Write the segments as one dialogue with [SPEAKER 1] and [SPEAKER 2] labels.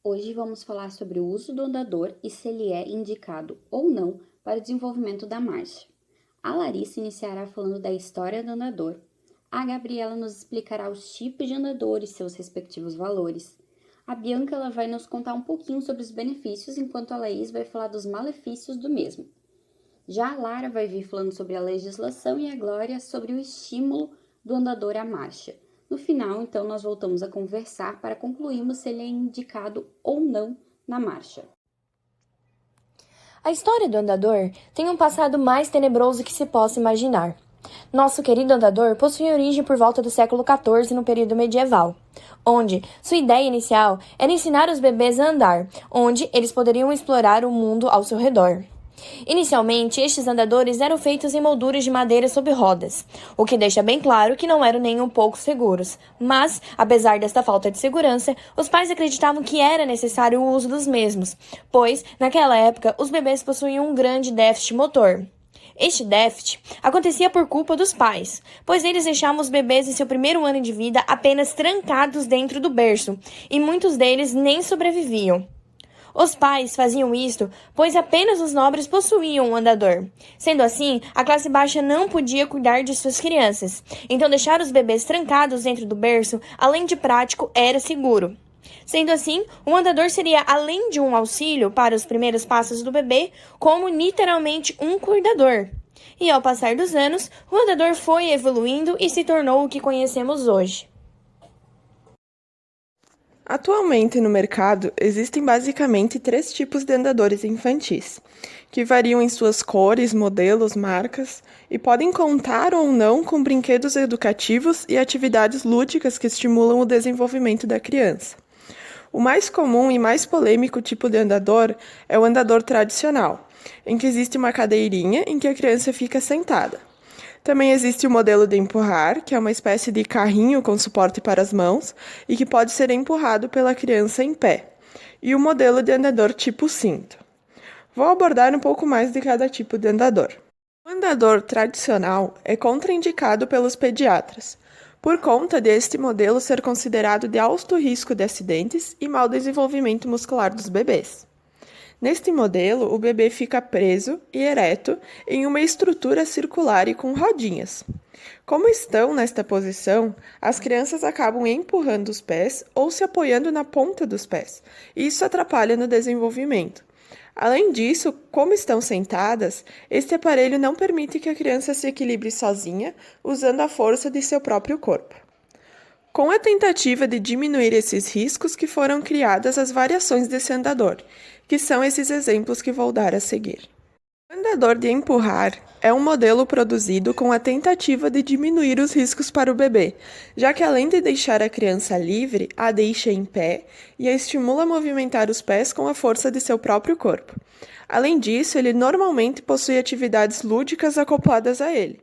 [SPEAKER 1] Hoje vamos falar sobre o uso do andador e se ele é indicado ou não para o desenvolvimento da marcha. A Larissa iniciará falando da história do andador. A Gabriela nos explicará os tipos de andador e seus respectivos valores. A Bianca ela vai nos contar um pouquinho sobre os benefícios, enquanto a Laís vai falar dos malefícios do mesmo. Já a Lara vai vir falando sobre a legislação e a Glória sobre o estímulo do andador à marcha. No final, então, nós voltamos a conversar para concluirmos se ele é indicado ou não na marcha.
[SPEAKER 2] A história do andador tem um passado mais tenebroso que se possa imaginar. Nosso querido andador possui origem por volta do século XIV no período medieval, onde sua ideia inicial era ensinar os bebês a andar, onde eles poderiam explorar o mundo ao seu redor. Inicialmente, estes andadores eram feitos em molduras de madeira sob rodas, o que deixa bem claro que não eram nem um pouco seguros. Mas, apesar desta falta de segurança, os pais acreditavam que era necessário o uso dos mesmos, pois, naquela época, os bebês possuíam um grande déficit motor. Este déficit acontecia por culpa dos pais, pois eles deixavam os bebês em seu primeiro ano de vida apenas trancados dentro do berço, e muitos deles nem sobreviviam. Os pais faziam isto, pois apenas os nobres possuíam um andador. Sendo assim, a classe baixa não podia cuidar de suas crianças. Então, deixar os bebês trancados dentro do berço, além de prático, era seguro. Sendo assim, o andador seria, além de um auxílio para os primeiros passos do bebê, como literalmente um cuidador. E ao passar dos anos, o andador foi evoluindo e se tornou o que conhecemos hoje.
[SPEAKER 3] Atualmente no mercado existem basicamente 3 tipos de andadores infantis, que variam em suas cores, modelos, marcas e podem contar ou não com brinquedos educativos e atividades lúdicas que estimulam o desenvolvimento da criança. O mais comum e mais polêmico tipo de andador é o andador tradicional, em que existe uma cadeirinha em que a criança fica sentada. Também existe o modelo de empurrar, que é uma espécie de carrinho com suporte para as mãos e que pode ser empurrado pela criança em pé. E o modelo de andador tipo cinto. Vou abordar um pouco mais de cada tipo de andador. O andador tradicional é contraindicado pelos pediatras, por conta deste modelo ser considerado de alto risco de acidentes e mau desenvolvimento muscular dos bebês. Neste modelo, o bebê fica preso e ereto em uma estrutura circular e com rodinhas. Como estão nesta posição, as crianças acabam empurrando os pés ou se apoiando na ponta dos pés, e isso atrapalha no desenvolvimento. Além disso, como estão sentadas, este aparelho não permite que a criança se equilibre sozinha, usando a força de seu próprio corpo. Com a tentativa de diminuir esses riscos que foram criadas as variações desse andador, que são esses exemplos que vou dar a seguir. O andador de empurrar é um modelo produzido com a tentativa de diminuir os riscos para o bebê, já que além de deixar a criança livre, a deixa em pé e a estimula a movimentar os pés com a força de seu próprio corpo. Além disso, ele normalmente possui atividades lúdicas acopladas a ele.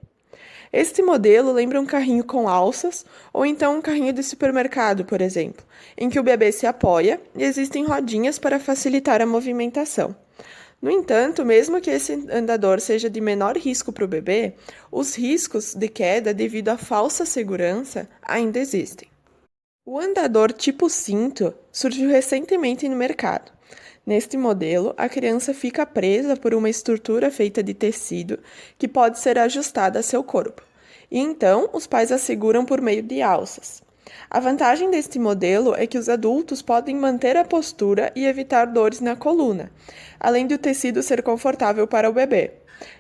[SPEAKER 3] Este modelo lembra um carrinho com alças ou então um carrinho de supermercado, por exemplo, em que o bebê se apoia e existem rodinhas para facilitar a movimentação. No entanto, mesmo que esse andador seja de menor risco para o bebê, os riscos de queda devido à falsa segurança ainda existem. O andador tipo cinto surgiu recentemente no mercado. Neste modelo, a criança fica presa por uma estrutura feita de tecido que pode ser ajustada a seu corpo. E então, os pais a seguram por meio de alças. A vantagem deste modelo é que os adultos podem manter a postura e evitar dores na coluna, além de o tecido ser confortável para o bebê.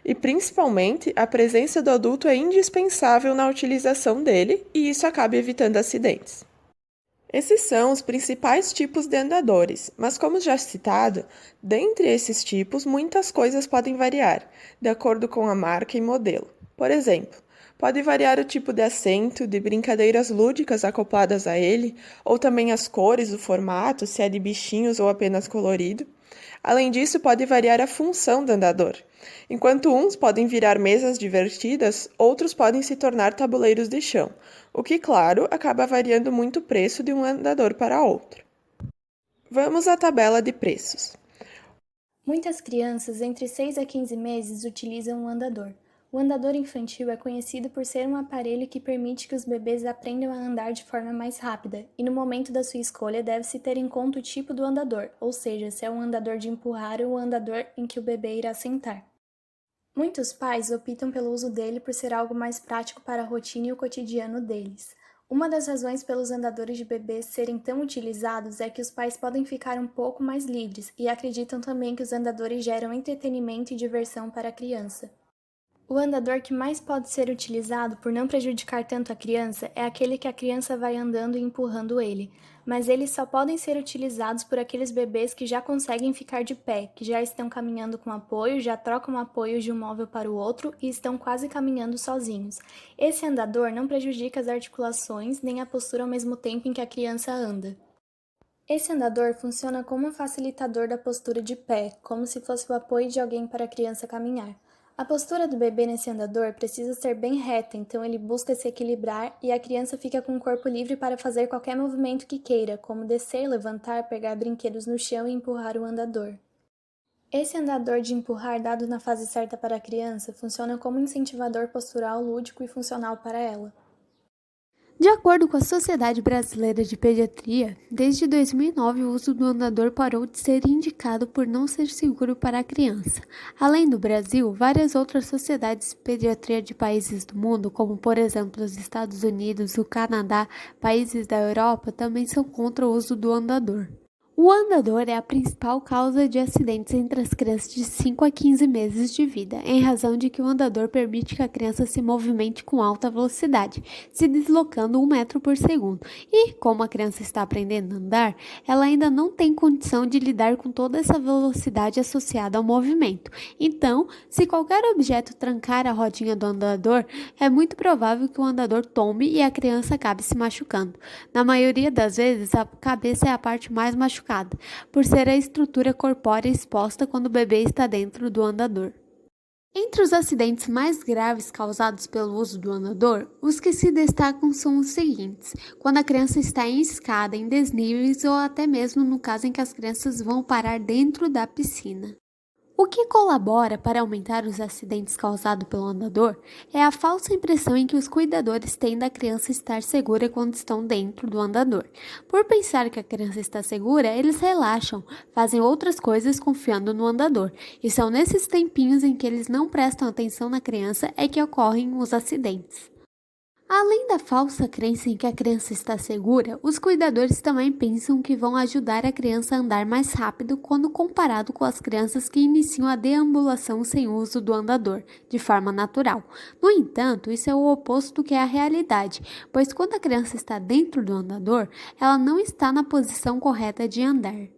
[SPEAKER 3] E, principalmente, a presença do adulto é indispensável na utilização dele e isso acaba evitando acidentes. Esses são os principais tipos de andadores, mas como já citado, dentre esses tipos muitas coisas podem variar, de acordo com a marca e modelo. Por exemplo, pode variar o tipo de assento, de brincadeiras lúdicas acopladas a ele, ou também as cores, o formato, se é de bichinhos ou apenas colorido. Além disso, pode variar a função do andador. Enquanto uns podem virar mesas divertidas, outros podem se tornar tabuleiros de chão, o que, claro, acaba variando muito o preço de um andador para outro. Vamos à tabela de preços.
[SPEAKER 4] Muitas crianças entre 6 a 15 meses utilizam um andador,
[SPEAKER 2] O andador infantil é conhecido por ser um aparelho que permite que os bebês aprendam a andar de forma mais rápida, e no momento da sua escolha deve-se ter em conta o tipo do andador, ou seja, se é um andador de empurrar ou um andador em que o bebê irá sentar. Muitos pais optam pelo uso dele por ser algo mais prático para a rotina e o cotidiano deles. Uma das razões pelos andadores de bebês serem tão utilizados é que os pais podem ficar um pouco mais livres e acreditam também que os andadores geram entretenimento e diversão para a criança. O andador que mais pode ser utilizado por não prejudicar tanto a criança é aquele que a criança vai andando e empurrando ele, mas eles só podem ser utilizados por aqueles bebês que já conseguem ficar de pé, que já estão caminhando com apoio, já trocam apoios de um móvel para o outro e estão quase caminhando sozinhos. Esse andador não prejudica as articulações nem a postura ao mesmo tempo em que a criança anda. Esse andador funciona como um facilitador da postura de pé, como se fosse o apoio de alguém para a criança caminhar. A postura do bebê nesse andador precisa ser bem reta, então ele busca se equilibrar e a criança fica com o corpo livre para fazer qualquer movimento que queira, como descer, levantar, pegar brinquedos no chão e empurrar o andador. Esse andador de empurrar dado na fase certa para a criança funciona como um incentivador postural lúdico e funcional para ela.
[SPEAKER 4] De acordo com a Sociedade Brasileira de Pediatria, desde 2009 o uso do andador parou de ser indicado por não ser seguro para a criança. Além do Brasil, várias outras sociedades de pediatria de países do mundo, como por exemplo os Estados Unidos, o Canadá, países da Europa, também são contra o uso do andador. O andador é a principal causa de acidentes entre as crianças de 5 a 15 meses de vida, em razão de que o andador permite que a criança se movimente com alta velocidade, se deslocando 1 metro por segundo. E, como a criança está aprendendo a andar, ela ainda não tem condição de lidar com toda essa velocidade associada ao movimento. Então, se qualquer objeto trancar a rodinha do andador, é muito provável que o andador tombe e a criança acabe se machucando. Na maioria das vezes, a cabeça é a parte mais machucada, por ser a estrutura corpórea exposta quando o bebê está dentro do andador. Entre os acidentes mais graves causados pelo uso do andador, os que se destacam são os seguintes: quando a criança está em escada, em desníveis ou até mesmo no caso em que as crianças vão parar dentro da piscina. O que colabora para aumentar os acidentes causados pelo andador é a falsa impressão em que os cuidadores têm da criança estar segura quando estão dentro do andador. Por pensar que a criança está segura, eles relaxam, fazem outras coisas confiando no andador, e são nesses tempinhos em que eles não prestam atenção na criança é que ocorrem os acidentes. Além da falsa crença em que a criança está segura, os cuidadores também pensam que vão ajudar a criança a andar mais rápido quando comparado com as crianças que iniciam a deambulação sem uso do andador, de forma natural. No entanto, isso é o oposto do que é a realidade, pois quando a criança está dentro do andador, ela não está na posição correta de andar.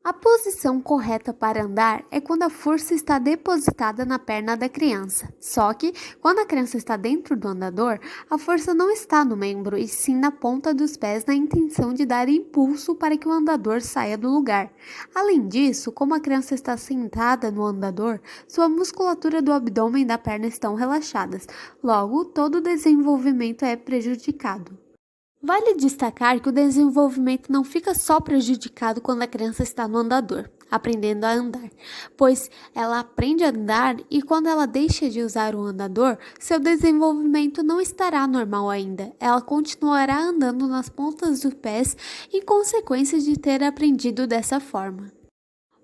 [SPEAKER 4] A posição correta para andar é quando a força está depositada na perna da criança. Só que, quando a criança está dentro do andador, a força não está no membro, e sim na ponta dos pés, na intenção de dar impulso para que o andador saia do lugar. Além disso, como a criança está sentada no andador, sua musculatura do abdômen e da perna estão relaxadas. Logo, todo o desenvolvimento é prejudicado. Vale destacar que o desenvolvimento não fica só prejudicado quando a criança está no andador, aprendendo a andar, pois ela aprende a andar e quando ela deixa de usar o andador, seu desenvolvimento não estará normal ainda. Ela continuará andando nas pontas dos pés em consequência de ter aprendido dessa forma.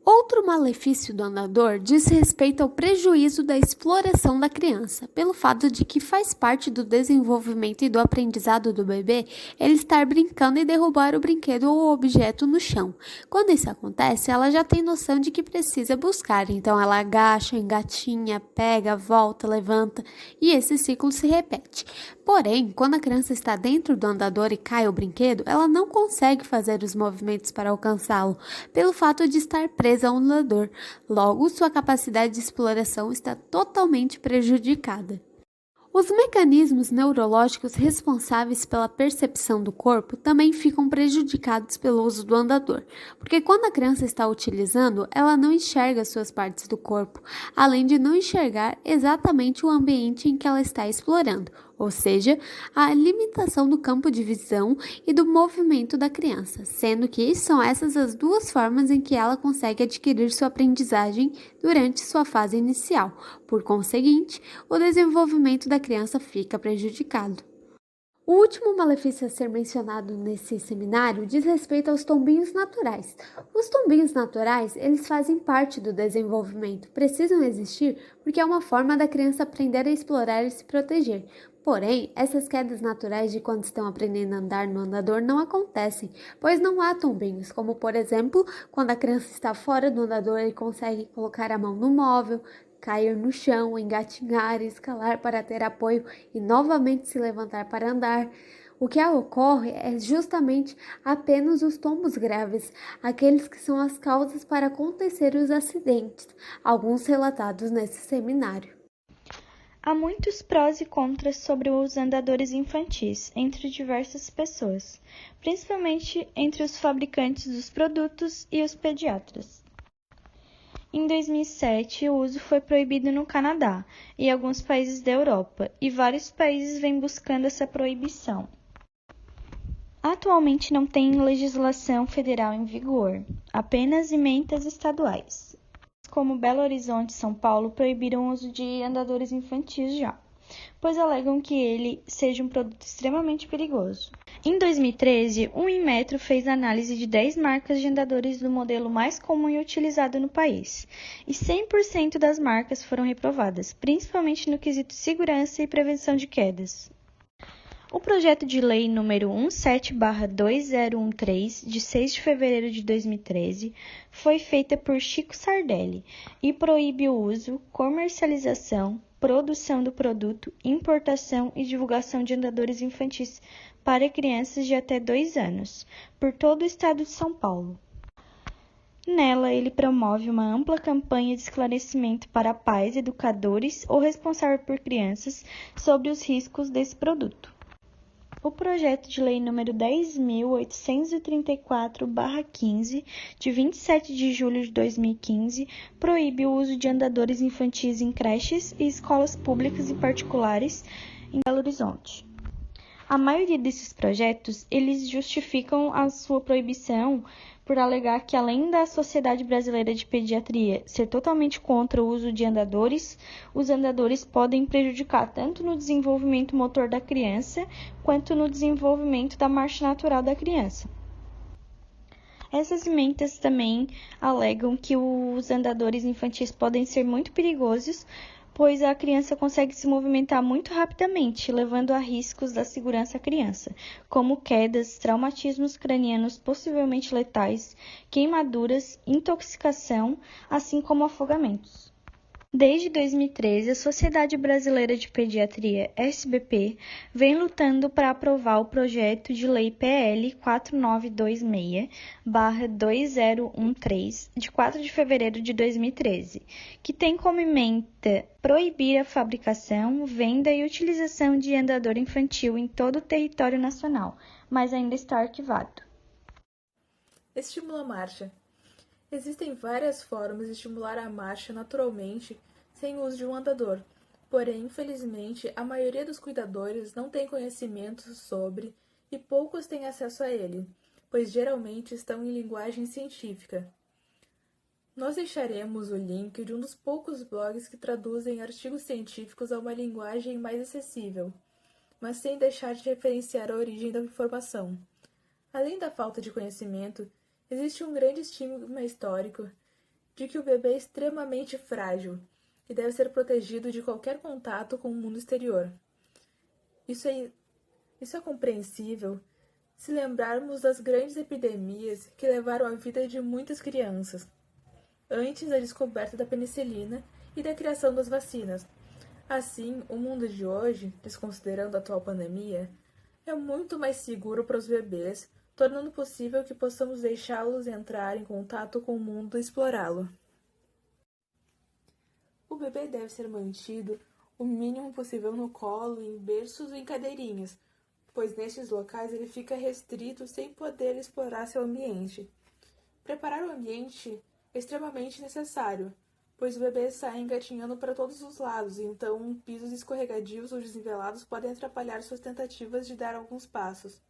[SPEAKER 4] Outro malefício do andador diz respeito ao prejuízo da exploração da criança, pelo fato de que faz parte do desenvolvimento e do aprendizado do bebê ele estar brincando e derrubar o brinquedo ou o objeto no chão. Quando isso acontece, ela já tem noção de que precisa buscar, então ela agacha, engatinha, pega, volta, levanta e esse ciclo se repete. Porém, quando a criança está dentro do andador e cai o brinquedo, ela não consegue fazer os movimentos para alcançá-lo, pelo fato de estar presa ao andador. Logo, sua capacidade de exploração está totalmente prejudicada. Os mecanismos neurológicos responsáveis pela percepção do corpo também ficam prejudicados pelo uso do andador, porque quando a criança está utilizando, ela não enxerga suas partes do corpo, além de não enxergar exatamente o ambiente em que ela está explorando, ou seja, a limitação do campo de visão e do movimento da criança, sendo que são essas as duas formas em que ela consegue adquirir sua aprendizagem durante sua fase inicial. Por conseguinte, o desenvolvimento da criança fica prejudicado. O último malefício a ser mencionado nesse seminário diz respeito aos tombinhos naturais. Os tombinhos naturais, eles fazem parte do desenvolvimento, precisam existir porque é uma forma da criança aprender a explorar e se proteger. Porém, essas quedas naturais de quando estão aprendendo a andar no andador não acontecem, pois não há tombinhos, como por exemplo, quando a criança está fora do andador e consegue colocar a mão no móvel, cair no chão, engatinhar, escalar para ter apoio e novamente se levantar para andar. O que ocorre é justamente apenas os tombos graves, aqueles que são as causas para acontecer os acidentes, alguns relatados nesse seminário.
[SPEAKER 5] Há muitos prós e contras sobre os andadores infantis entre diversas pessoas, principalmente entre os fabricantes dos produtos e os pediatras. Em 2007, o uso foi proibido no Canadá e alguns países da Europa, e vários países vêm buscando essa proibição. Atualmente não tem legislação federal em vigor, apenas emendas estaduais. Como Belo Horizonte e São Paulo proibiram o uso de andadores infantis já, pois alegam que ele seja um produto extremamente perigoso. Em 2013, o Inmetro fez análise de 10 marcas de andadores do modelo mais comum e utilizado no país, e 100% das marcas foram reprovadas, principalmente no quesito segurança e prevenção de quedas. O projeto de lei número 17/2013, de 6 de fevereiro de 2013, foi feita por Chico Sardelli e proíbe o uso, comercialização, produção do produto, importação e divulgação de andadores infantis para crianças de até 2 anos, por todo o estado de São Paulo. Nela, ele promove uma ampla campanha de esclarecimento para pais, educadores ou responsáveis por crianças sobre os riscos desse produto. O projeto de lei número 10.834/15, de 27 de julho de 2015, proíbe o uso de andadores infantis em creches e escolas públicas e particulares em Belo Horizonte. A maioria desses projetos, eles justificam a sua proibição por alegar que, além da Sociedade Brasileira de Pediatria ser totalmente contra o uso de andadores, os andadores podem prejudicar tanto no desenvolvimento motor da criança, quanto no desenvolvimento da marcha natural da criança. Essas emendas também alegam que os andadores infantis podem ser muito perigosos, pois a criança consegue se movimentar muito rapidamente, levando a riscos da segurança à criança, como quedas, traumatismos cranianos possivelmente letais, queimaduras, intoxicação, assim como afogamentos. Desde 2013, a Sociedade Brasileira de Pediatria, SBP, vem lutando para aprovar o projeto de lei PL 4926/2013, de 4 de fevereiro de 2013, que tem como ementa proibir a fabricação, venda e utilização de andador infantil em todo o território nacional, mas ainda está arquivado.
[SPEAKER 6] Estimula a marcha. Existem várias formas de estimular a marcha naturalmente sem o uso de um andador, porém, infelizmente, a maioria dos cuidadores não tem conhecimento sobre e poucos têm acesso a ele, pois geralmente estão em linguagem científica. Nós deixaremos o link de um dos poucos blogs que traduzem artigos científicos a uma linguagem mais acessível, mas sem deixar de referenciar a origem da informação. Além da falta de conhecimento, existe um grande estigma histórico de que o bebê é extremamente frágil e deve ser protegido de qualquer contato com o mundo exterior. Isso é compreensível se lembrarmos das grandes epidemias que levaram a vida de muitas crianças, antes da descoberta da penicilina e da criação das vacinas. Assim, o mundo de hoje, desconsiderando a atual pandemia, é muito mais seguro para os bebês, tornando possível que possamos deixá-los entrar em contato com o mundo e explorá-lo. O bebê deve ser mantido o mínimo possível no colo, em berços ou em cadeirinhas, pois nestes locais ele fica restrito sem poder explorar seu ambiente. Preparar o ambiente é extremamente necessário, pois o bebê sai engatinhando para todos os lados, então pisos escorregadios ou desnivelados podem atrapalhar suas tentativas de dar alguns passos.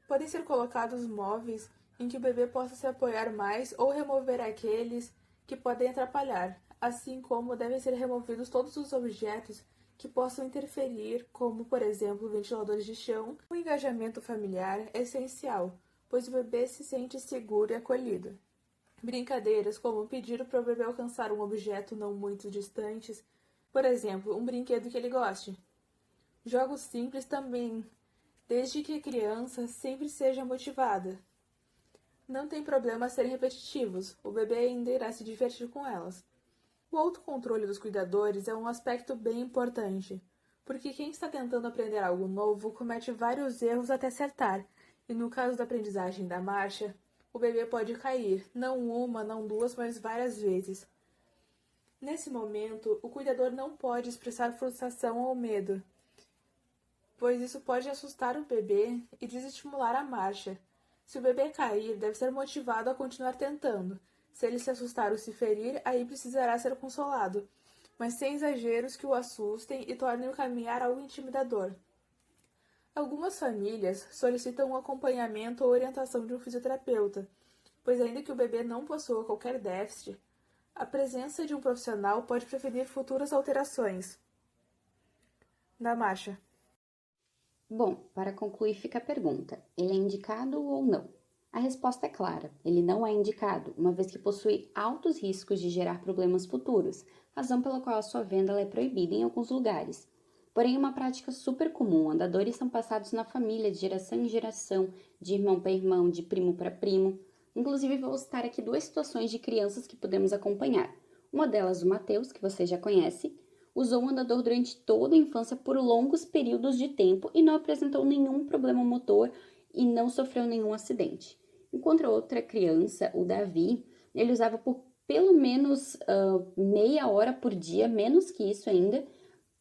[SPEAKER 6] Podem ser colocados móveis em que o bebê possa se apoiar mais ou remover aqueles que podem atrapalhar, assim como devem ser removidos todos os objetos que possam interferir, como, por exemplo, ventiladores de chão. O engajamento familiar é essencial, pois o bebê se sente seguro e acolhido. Brincadeiras como pedir para o bebê alcançar um objeto não muito distante, por exemplo, um brinquedo que ele goste. Jogos simples também, desde que a criança sempre seja motivada. Não tem problema serem repetitivos, o bebê ainda irá se divertir com elas. O autocontrole dos cuidadores é um aspecto bem importante, porque quem está tentando aprender algo novo comete vários erros até acertar, e no caso da aprendizagem da marcha, o bebê pode cair, não uma, não duas, mas várias vezes. Nesse momento, o cuidador não pode expressar frustração ou medo, pois isso pode assustar o bebê e desestimular a marcha. Se o bebê cair, deve ser motivado a continuar tentando. Se ele se assustar ou se ferir, aí precisará ser consolado, mas sem exageros que o assustem e tornem o caminhar algo intimidador. Algumas famílias solicitam um acompanhamento ou orientação de um fisioterapeuta, pois ainda que o bebê não possua qualquer déficit, a presença de um profissional pode prevenir futuras alterações na marcha.
[SPEAKER 1] Bom, para concluir fica a pergunta: ele é indicado ou não? A resposta é clara: ele não é indicado, uma vez que possui altos riscos de gerar problemas futuros, razão pela qual a sua venda é proibida em alguns lugares. Porém, é uma prática super comum. Andadores são passados na família de geração em geração, de irmão para irmão, de primo para primo. Inclusive, vou citar aqui 2 situações de crianças que podemos acompanhar. Uma delas, o Matheus, que você já conhece, usou o andador durante toda a infância por longos períodos de tempo e não apresentou nenhum problema motor e não sofreu nenhum acidente. Enquanto a outra criança, o Davi, ele usava por pelo menos meia hora por dia, menos que isso ainda.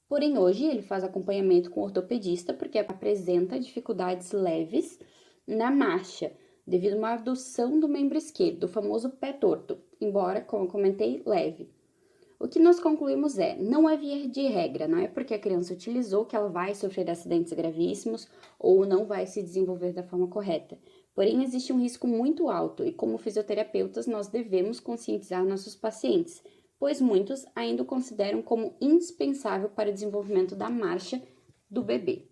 [SPEAKER 1] Porém, hoje ele faz acompanhamento com ortopedista porque apresenta dificuldades leves na marcha, devido a uma abdução do membro esquerdo, o famoso pé torto, embora, como eu comentei, leve. O que nós concluímos não é via de regra, não é porque a criança utilizou que ela vai sofrer acidentes gravíssimos ou não vai se desenvolver da forma correta. Porém, existe um risco muito alto e, como fisioterapeutas, nós devemos conscientizar nossos pacientes, pois muitos ainda o consideram como indispensável para o desenvolvimento da marcha do bebê.